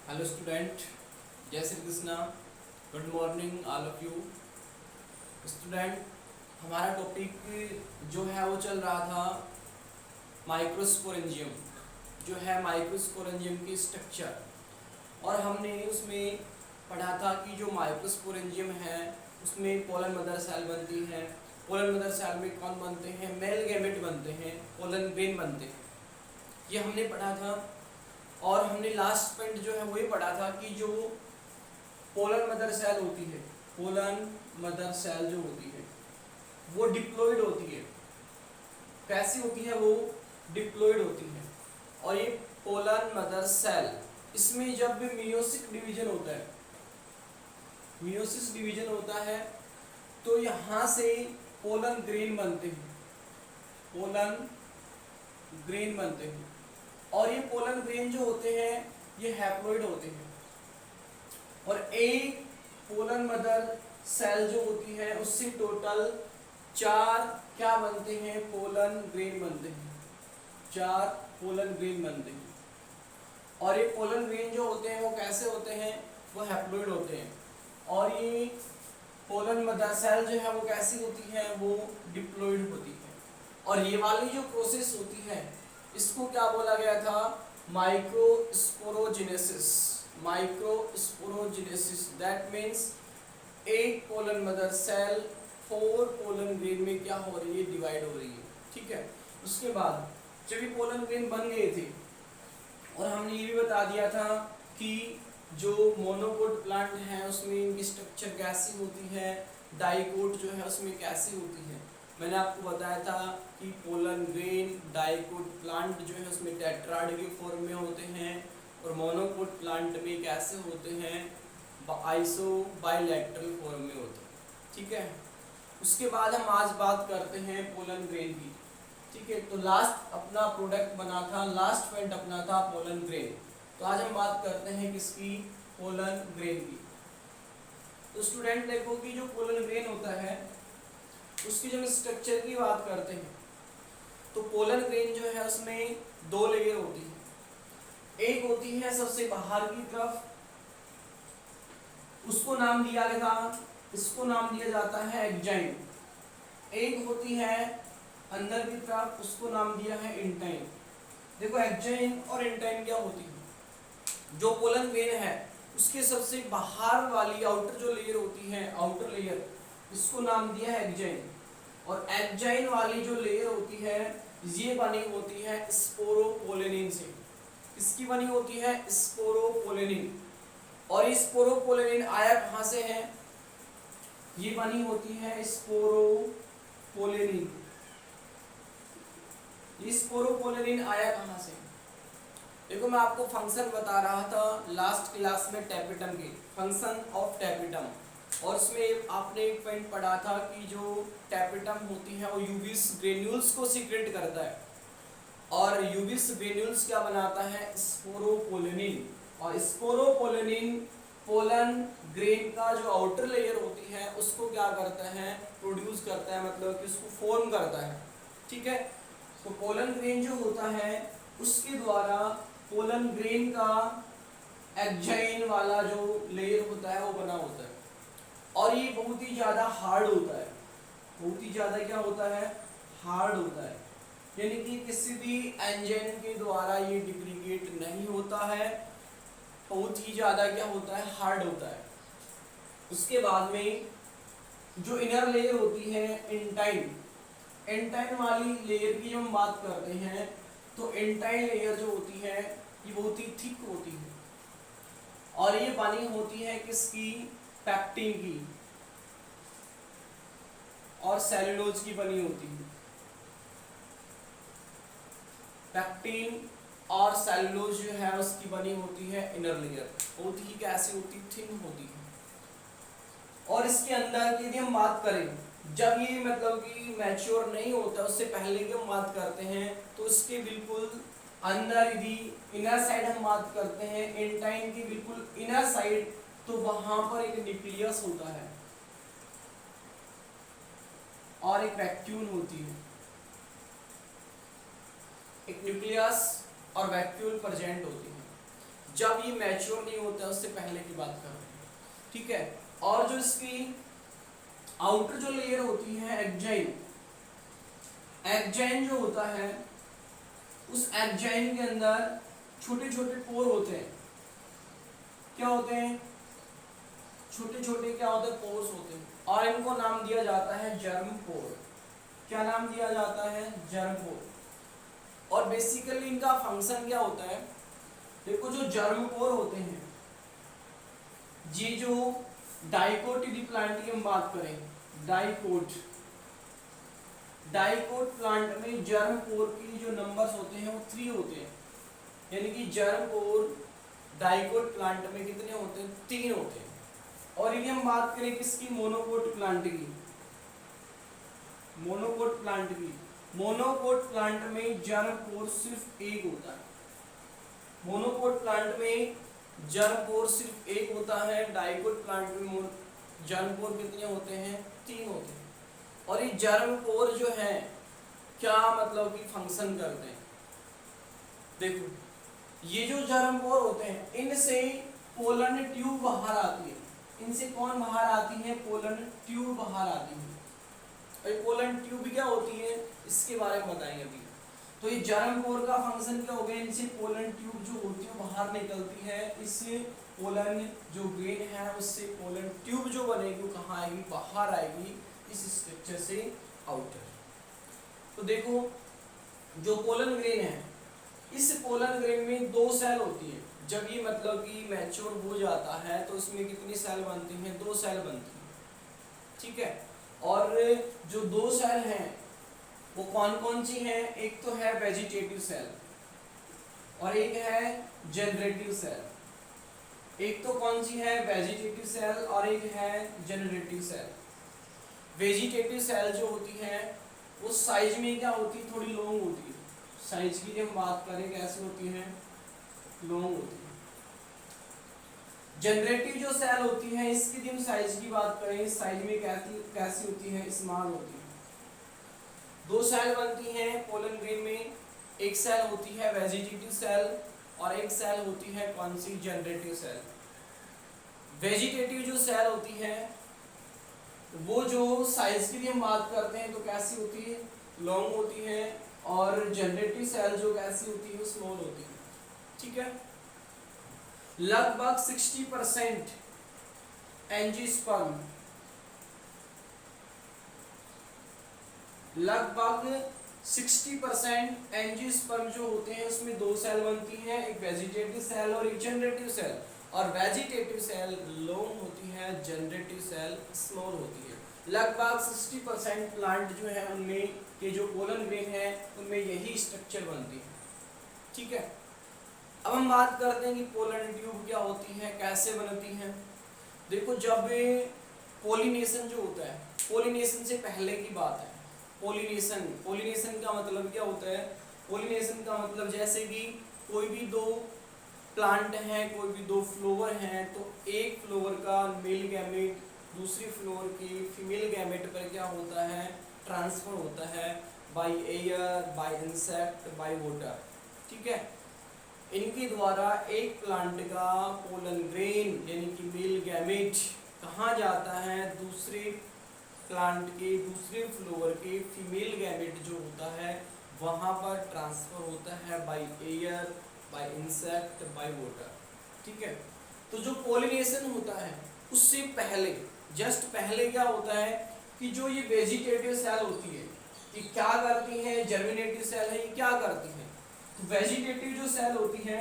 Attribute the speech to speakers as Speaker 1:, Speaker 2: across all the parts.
Speaker 1: Hello student, जय Shri Krishna. Good morning all of you student. हमारा topic जो है वो चल रहा था माइक्रोस्पोरेंजियम, जो है माइक्रोस्पोरेंजियम की स्ट्रक्चर। और हमने उसमें पढ़ा था कि जो माइक्रोस्पोरेंजियम है उसमें पोलन मदर सेल बनती है। पोलन मदर सेल में कौन बनते हैं? मेल गैमेट बनते हैं, पोलन ग्रेन बनते हैं। ये हमने पढ़ा था। और हमने लास्ट पॉइंट जो है वही पढ़ा था कि जो पोलन मदर सेल होती है, पोलन मदर सेल जो होती है वो डिप्लॉइड होती है। कैसी होती है वो? डिप्लॉइड होती है। और ये पोलन मदर सेल, इसमें जब भी मियोसिस डिवीजन होता है, मियोसिस डिवीजन होता है तो यहाँ से पोलन ग्रेन बनते हैं, पोलन ग्रेन बनते हैं। और ये पोलन ग्रेन जो होते हैं ये हैप्लॉइड होते हैं। और एक पोलन मदर सेल जो होती है उससे टोटल 4 क्या बनते हैं? पोलन ग्रेन बनते हैं। 4 पोलन ग्रेन बनते हैं। और ये पोलन ग्रेन जो होते हैं वो कैसे होते हैं? वो हैप्लॉइड होते हैं। और ये पोलन मदर सेल जो है वो कैसी होती है? वो डिप्लॉइड होती है। और ये वाली जो प्रोसेस होती है इसको क्या बोला गया था? माइक्रोस्पोरोजेनेसिस। माइक्रोस्पोरोजेनेसिस दैट मीन्स एक pollen mother cell 4 pollen grain में क्या हो रही है? डिवाइड हो रही है। ठीक है। उसके बाद जब ये पोलन ग्रेन बन गए थे और हमने ये भी बता दिया था कि जो मोनोकोट प्लांट है उसमें इनकी स्ट्रक्चर कैसी होती है, डाइकोट जो है उसमें कैसी होती है। मैंने आपको बताया था कि पोलन ग्रेन डाइकोट प्लांट जो है उसमें टेट्राड के फॉर्म में होते हैं और मोनोकोट प्लांट में कैसे होते हैं? आइसो बाइलैटरल फॉर्म में होते हैं। ठीक है। उसके बाद हम आज बात करते हैं पोलन ग्रेन की। ठीक है। तो लास्ट अपना प्रोडक्ट बना था, लास्ट पॉइंट अपना था पोलन ग्रेन। तो आज हम बात करते हैं किसकी? पोलन ग्रेन की। तो स्टूडेंट देखो कि जो पोलन ग्रेन होता है उसकी जब स्ट्रक्चर की बात करते हैं तो पोलन ग्रेन जो है उसमें 2 लेयर होती है। एक होती है सबसे बाहर की तरफ, उसको नाम दिया गया, इसको नाम दिया जाता है एक्जाइन। एक होती है अंदर की तरफ, उसको नाम दिया है इंटाइन। देखो एक्जाइन और इंटाइन क्या होती है? जो पोलन ग्रेन है उसके सबसे बाहर वाली आउटर जो लेयर होती है, आउटर लेयर, इसको नाम दिया है एक्जाइन। और एक्जाइन वाली जो लेयर होती है ये बनी होती है स्पोरोपोलेनिन से। किसकी बनी होती है? स्पोरोपोलेनिन। और स्पोरोपोलेनिन आया कहाँ से है? ये बनी होती है स्पोरोपोलेनिन। ये स्पोरोपोलेनिन आया कहाँ से? देखो मैं आपको फंक्शन बता रहा था लास्ट क्लास में टैपेटम के, फंक्शन ऑफ टैपेटम। और उसमें आपने एक पॉइंट पढ़ा था कि जो टैपेटम होती है वो यूबिस ग्रेन्यूल्स को सीक्रेट करता है। और यूबिस ग्रेन्यूल्स क्या बनाता है? स्पोरोपोलेनिन। और स्पोरोपोलेनिन पोलन ग्रेन का जो आउटर लेयर होती है उसको क्या करता है? प्रोड्यूस करता है, मतलब कि उसको फॉर्म करता है। ठीक है। तो पोलन ग्रेन जो होता है उसके द्वारा पोलन ग्रेन का एक्जाइन वाला जो लेयर होता है वो बना होता है। और ये बहुत ही ज़्यादा हार्ड होता है। बहुत ही ज़्यादा क्या होता है? हार्ड होता है। यानी कि किसी भी एंजाइम के द्वारा ये डिग्रेडेट नहीं होता है। बहुत ही ज़्यादा क्या होता है? हार्ड होता है। उसके बाद में जो इनर लेयर होती है इंटाइन, इंटाइन वाली लेयर की जब हम बात करते हैं तो इंटाइन लेयर जो होती है ये बहुत ही थिक होती है। और ये बनी होती है किसकी? पैक्टिन की और सेलुलोज की बनी होती है। पैक्टिन और सेलुलोज जो है उसकी बनी होती है इनर लेयर। बहुत ही कैसी होती? थिन होती है। और इसके अंदर की यदि हम बात करें, जब ये मतलब कि मैच्योर नहीं होता उससे पहले की हम बात करते हैं तो उसके बिल्कुल अंदर यदि इनर साइड हम बात करते हैं इंटाइन की बिल्कुल इनर साइड, तो वहां पर एक न्यूक्लियस होता है और एक वैक्यूल होती है। एक न्यूक्लियस और वैक्यूल प्रेजेंट होती है। जब ये मैच्योर नहीं होता है उससे पहले की बात कर रहे हैं, ठीक है। और जो इसकी आउटर जो लेयर होती है एक्जाइन, एक्जाइन जो होता है उस एक्जाइन के अंदर छोटे छोटे पोर होते हैं। क्या होते हैं? छोटे छोटे क्या होते हैं? पोर्स होते हैं, और इनको नाम दिया जाता है जर्म पोर। क्या नाम दिया जाता है? जर्म पोर। और बेसिकली इनका फंक्शन क्या होता है? देखो जो जर्म पोर होते हैं, ये जो डाइकोट प्लांट की हम बात करें, डाइकोट प्लांट में जर्म पोर की जो नंबर्स होते हैं वो 3 होते हैं। यानी कि जर्म पोर डाइकोट प्लांट में कितने होते हैं? 3 होते हैं। और यदि हम बात करें किसकी? मोनोकोट प्लांट की, मोनोकोट प्लांट की, मोनोकोट प्लांट में जर्म पोर सिर्फ 1 होता है। मोनोकोट प्लांट में जर्म पोर सिर्फ 1 होता है। डाइकोट प्लांट में जर्म पोर कितने होते हैं? 3 होते हैं। और ये जर्म पोर जो है क्या मतलब कि फंक्शन करते हैं? देखो ये जो जर्म पोर होते हैं इनसे पोलन ट्यूब बाहर आती है। इनसे कौन बाहर आती है? पोलन ट्यूब बाहर आती है। और पोलन ट्यूब क्या होती है इसके बारे में बताएंगे अभी। तो ये जर्म पोर का फंक्शन क्या हो गया? इनसे पोलन ट्यूब जो होती है बाहर निकलती है। इससे पोलन जो ग्रेन है उससे पोलन ट्यूब जो बनेगी वो कहाँ आएगी? बाहर आएगी, इस स्ट्रक्चर से आउटर। तो देखो जो पोलन ग्रेन है, इस पोलन ग्रेन में 2 सेल होती है। जब ये मतलब कि मैच्योर हो जाता है तो इसमें कितनी सेल बनती हैं? 2 सेल बनती हैं, ठीक है। और जो 2 सेल हैं वो कौन कौन सी हैं? एक तो है वेजिटेटिव सेल और एक है जनरेटिव सेल। एक तो कौन सी है? वेजिटेटिव सेल और एक है जनरेटिव सेल। वेजिटेटिव सेल जो होती है वो साइज में क्या होती है? थोड़ी लॉन्ग होती है। साइज की जब हम बात करें कैसे होती है? लॉन्ग होती है। जनरेटिव जो सेल होती है इसकी जब साइज की बात करें, साइज में कैसी होती है? स्मॉल होती है। 2 सेल बनती हैं पोलन ग्रेन में। एक सेल होती है वेजिटेटिव सेल और एक सेल होती है कौन सी? Generative cell. वेजिटेटिव जो सेल होती है वो जो साइज की भी हम बात करते हैं तो कैसी होती है? लॉन्ग होती है। और जनरेटिव सेल जो कैसी होती है? स्मॉल होती है, ठीक है। लगभग 60% एंजियोस्पर्म, लगभग 60% एंजियोस्पर्म जो होते हैं उसमें 2 सेल बनती हैं, एक वेजिटेटिव सेल और एक जनरेटिव सेल। और वेजिटेटिव सेल लॉन्ग होती है, जनरेटिव सेल स्मॉल होती है। लगभग 60% प्लांट जो है उनमें के जो पोलन ग्रेन है उनमें यही स्ट्रक्चर बनती है, ठीक है। अब हम बात करते हैं कि पोलन ट्यूब क्या होती है, कैसे बनती है। देखो जब पोलिनेशन जो होता है, पोलिनेशन से पहले की बात है। पोलिनेशन का मतलब क्या होता है? पोलिनेशन का मतलब जैसे कि कोई भी 2 प्लांट हैं, कोई भी 2 फ्लावर हैं, तो एक फ्लावर का मेल गैमेट दूसरी फ्लावर की फीमेल गैमेट पर क्या होता है? ट्रांसफर होता है by air, bye insect, by water, ठीक है। इनके द्वारा एक प्लांट का पोलन ग्रेन यानी कि मेल गैमेट कहाँ जाता है? दूसरे प्लांट के दूसरे फ्लावर के फीमेल गैमेट जो होता है वहाँ पर ट्रांसफर होता है by air, bye insect, by water, ठीक है। तो जो पोलिनेशन होता है उससे पहले, जस्ट पहले क्या होता है कि जो ये वेजिटेटिव सेल होती है ये क्या करती है? जर्मिनेटिव सेल है, ये क्या करती है? तो वेजिटेटिव जो सेल होती है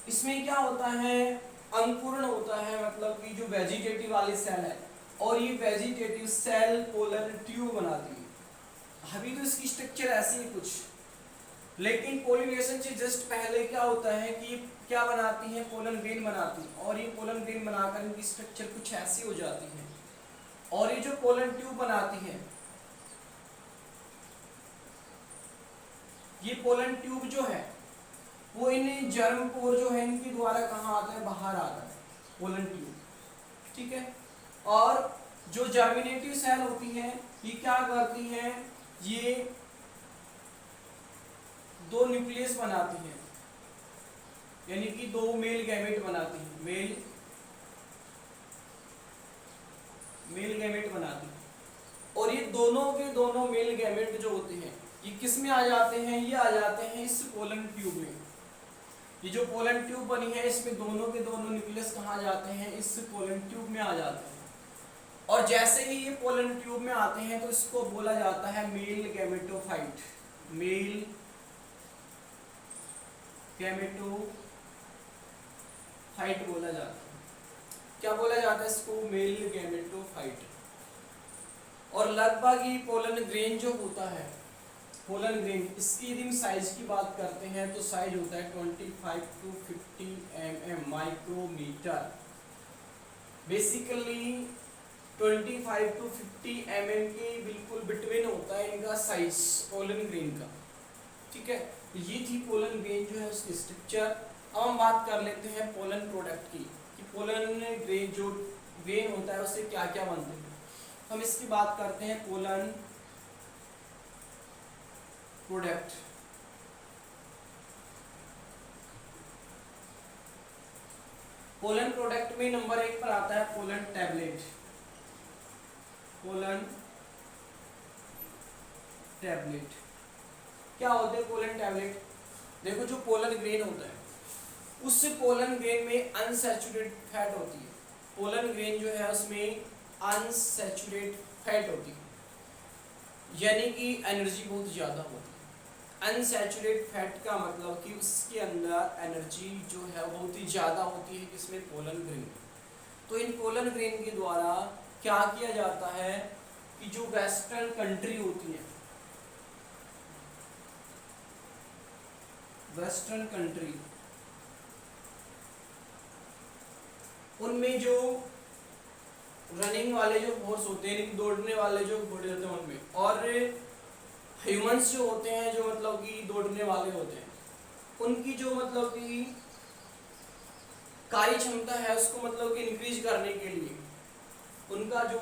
Speaker 1: इसमें क्या होता है? अंकुरण होता है, मतलब कि जो वेजिटेटिव वाली सेल है और ये वेजिटेटिव सेल पोलन ट्यूब बनाती है। अभी तो इसकी स्ट्रक्चर ऐसी है कुछ, लेकिन पोलिनेशन से जस्ट पहले क्या होता है कि क्या बनाती है? पोलन ग्रेन बनाती है। और ये पोलन ग्रेन बनाकर इनकी स्ट्रक्चर कुछ ऐसी हो जाती है। और ये जो पोलन ट्यूब बनाती है, ये पोलन ट्यूब जो है वो इन जर्म पोर जो है इनके द्वारा कहाँ आता है? बाहर आता है, पोलन ट्यूब, ठीक है। और जो जर्मिनेटिव सेल होती है ये क्या करती है? ये 2 न्यूक्लियस बनाती है। यानी कि दो मेल गैमेट बनाती है, मेल गैमेट बनाती है। और ये दोनों के दोनों मेल गैमेट जो होते हैं ये किस में आ जाते हैं, ये आ जाते हैं इस पोलन ट्यूब में। ये जो पोलन ट्यूब बनी है इसमें दोनों के दोनों न्यूक्लियस कहाँ जाते हैं, इस पोलन ट्यूब में आ जाते हैं। और जैसे ही ये पोलन ट्यूब में आते हैं तो इसको बोला जाता है मेल गैमेटोफाइट, मेल गैमेटोफाइट बोला जाता है। क्या बोला जाता है इसको, मेल गैमेटोफाइट। और लगभग ही पोलन ग्रेन जो होता है, पोलन ग्रेन, इसकी यदि हम साइज की बात करते हैं तो साइज होता है 25 to 50 mm micrometre. Basically 25 to 50 mm के बिल्कुल बिटवीन होता है इनका साइज पोलन ग्रेन का। ठीक है, ये थी पोलन ग्रेन जो है उसकी स्ट्रक्चर। अब हम बात कर लेते हैं पोलन प्रोडक्ट की, कि पोलन ग्रेन जो ग्रेन होता है उससे क्या क्या बनते हैं। हम इसकी बात करते हैं पोलन प्रोडक्ट। पोलन प्रोडक्ट में नंबर 1 पर आता है पोलन टैबलेट। पोलन टैबलेट क्या होते हैं पोलन टैबलेट? देखो, जो पोलन ग्रेन होता है उस पोलन ग्रेन में अनसैचुरेटेड फैट होती है। पोलन ग्रेन जो है उसमें अनसैचुरेटेड फैट होती है, यानी कि एनर्जी बहुत ज़्यादा होती है। अनसैचुरेटेड फैट का मतलब कि उसके अंदर एनर्जी जो है बहुत ही ज़्यादा होती है, किसमें, पोलन ग्रेन। तो इन पोलन ग्रेन के द्वारा क्या किया जाता है कि जो वेस्टर्न कंट्री होती है, वेस्टर्न कंट्री, उनमें जो रनिंग वाले जो फोर्स होते हैं, दौड़ने वाले जो घोड़े होते हैं उनमें, और ह्यूमंस जो होते हैं जो मतलब कि दौड़ने वाले होते हैं, उनकी जो मतलब कि कार्य क्षमता है उसको मतलब कि इंक्रीज करने के लिए उनका जो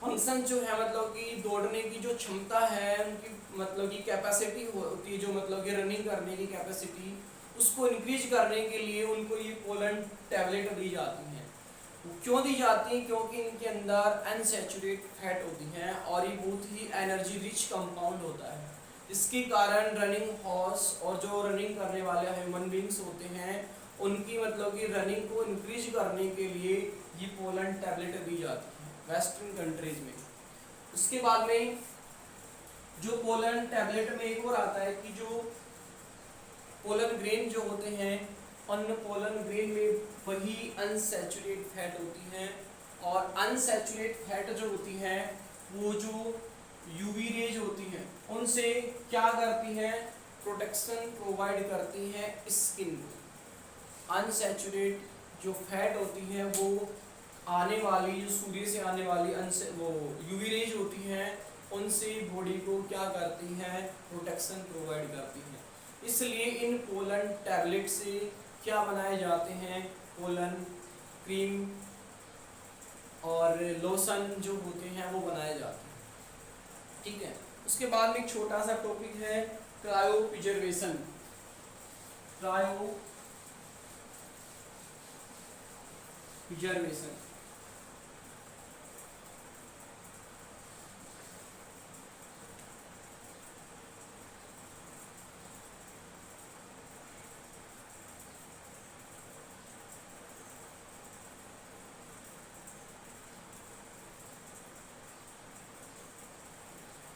Speaker 1: फंक्शन जो है मतलब कि दौड़ने की जो क्षमता है उनकी मतलब कि कैपेसिटी होती है, जो मतलब कि रनिंग करने की कैपेसिटी, उसको इंक्रीज करने के लिए उनको ये पोलन टैबलेट दी जाती हैं। क्यों दी जाती हैं? क्योंकि इनके अंदर अनसैचुरेटेड फैट होती हैं और ये बहुत ही एनर्जी रिच कंपाउंड होता है। इसके कारण रनिंग हॉर्स और जो रनिंग करने वाले ह्यूमन बींग्स होते हैं उनकी मतलब कि रनिंग को इंक्रीज करने के लिए ये पोलन टैबलेट दी जाती है वेस्टर्न कंट्रीज में। उसके बाद में जो पोलन टैबलेट में एक और आता है कि जो पोलन ग्रेन जो होते हैं उन पोलन ग्रेन में वही अनसैचुरेटेड फैट होती हैं, और अनसैचुरेटेड फैट जो होती हैं वो जो यूवी रेज होती हैं उनसे क्या करती हैं, प्रोटेक्शन प्रोवाइड करती हैं स्किन को। अनसैचुरेटेड जो फैट होती हैं वो आने वाली जो सूर्य से आने वाली वो यूवी रेज होती हैं उनसे बॉडी को क्या करती हैं, प्रोटेक्शन प्रोवाइड करती हैं। इसलिए इन पोलन टैबलेट से क्या बनाए जाते हैं, पोलन क्रीम और लोशन जो होते हैं वो बनाए जाते हैं। ठीक है, उसके बाद में एक छोटा सा टॉपिक है cryo preservation. Cryo preservation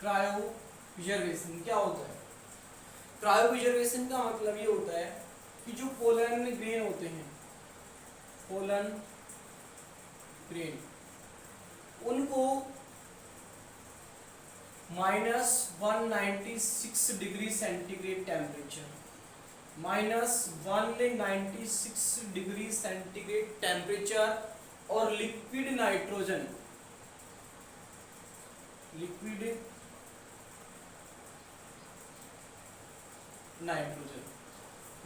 Speaker 1: cryo preservation क्या होता है? क्रायो प्रिजर्वेशन का मतलब ये होता है कि जो पोलन ग्रेन होते हैं, पोलन ग्रेन, उनको -196 degree centigrade temperature, -196 degree centigrade temperature और liquid nitrogen, liquid nitrogen,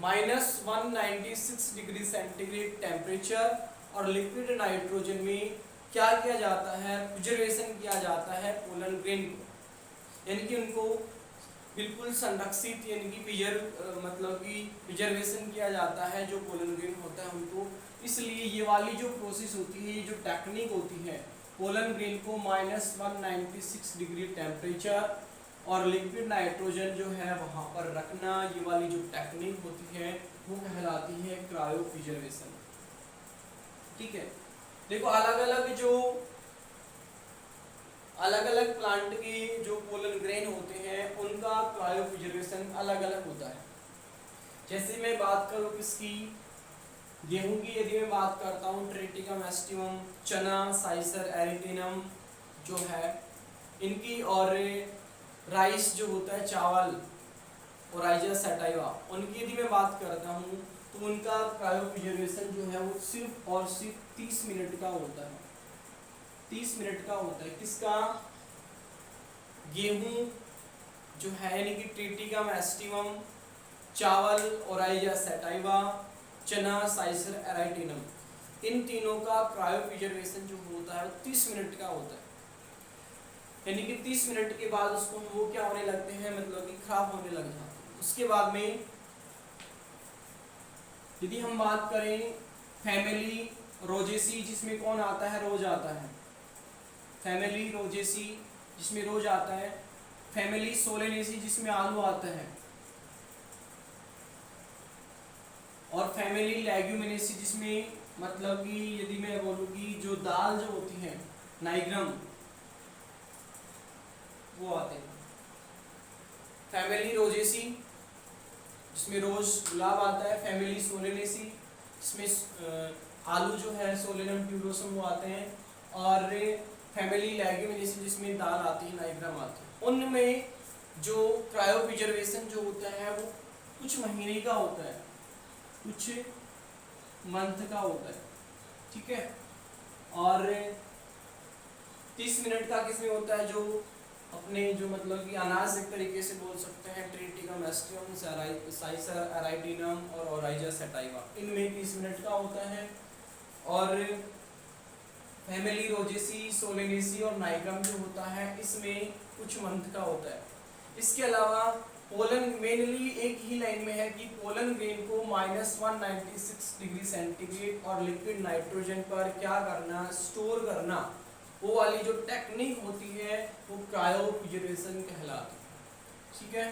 Speaker 1: -196 degree centigrade temperature और लिक्विड नाइट्रोजन में क्या किया जाता है, प्रिजर्वेशन किया जाता है पोलन ग्रेन को, यानी कि उनको बिल्कुल संरक्षित यानी कि मतलब कि प्रिजर्वेशन किया जाता है जो पोलन ग्रेन होता है उनको। इसलिए ये वाली जो प्रोसेस होती है, ये जो टेक्निक होती है, पोलन ग्रेन को -196 डिग्री टेम्परेचर और लिक्विड नाइट्रोजन जो है वहाँ पर रखना, ये वाली जो टेक्निक होती है वो कहलाती है क्रायो प्रिजर्वेशन। ठीक है, देखो अलग अलग प्लांट के जो पोलन ग्रेन होते हैं उनका क्रायो प्रिजर्वेशन अलग अलग होता है। जैसे मैं बात करूँ किसकी, गेहूं की यदि मैं बात करता हूँ, ट्रिटिकम एस्टिवम, चना, साइसर एरिटिनम जो है इनकी, और राइस जो होता है चावल, ओराइजा सटाइवा, उनकी यदि मैं बात करता हूँ तो उनका क्रायो प्रिजर्वेशन जो है वो सिर्फ और सिर्फ 30 मिनट का होता है। 30 मिनट का होता है। किसका, गेहूं जो है यानी कि ट्रिटिकम एस्टिवम, चावल ओराइजा सटाइवा, चना, साइसर एराइटिनम, इन तीनों का क्रायो प्रिजर्वेशन जो होता है वो 30 मिनट का होता है। यानी कि 30 मिनट के बाद उसको वो क्या होने लगते हैं, मतलब कि खराब होने लग जाते हैं। उसके बाद में यदि हम बात करें फैमिली रोजेसी, जिसमें कौन आता है, रोज आता है। फैमिली रोजेसी जिसमें रोज आता है, फैमिली सोलेनेसी जिसमें आलू आता है, और फैमिली लेग्यूमिनेसी जिसमें मतलब कि यदि मैं बोलूँ कि जो दाल जो होती है नाइग्रम वो आते हैं। फैमिली रोजेसी जिसमें रोज गुलाब आता है, फैमिली सोलेनेसी जिसमें आलू जो है सोलेनम ट्यूबरोसम वो आते हैं, और फैमिली लेग्यूमिनेसी जिसमें दाल आती है, नाइग्रम आती है। उनमें जो क्रायो प्रिजर्वेशन जो होता है वो कुछ महीने का होता है, कुछ मंथ का होता है। ठीक है, और 30 मिनट का किसमें होता है, जो अपने जो मतलब कि अनाज एक तरीके से बोल सकते हैं, ट्रिटिकम एस्टिवम, साइसर एराइटिनम और ओराइजा सटाइवा, इनमें 30 मिनट का होता है। और फैमिली रोजेसी, सोलेनेसी और नाइग्रम जो होता है इसमें कुछ मंथ का होता है। इसके अलावा पोलन मेनली एक ही लाइन में है कि पोलन ग्रेन को -196 डिग्री सेंटीग्रेड और लिक्विड नाइट्रोजन पर क्या करना, स्टोर करना, वो वाली जो टेक्निक होती है वो क्रायो प्रिजर्वेशन कहलाती है। ठीक है।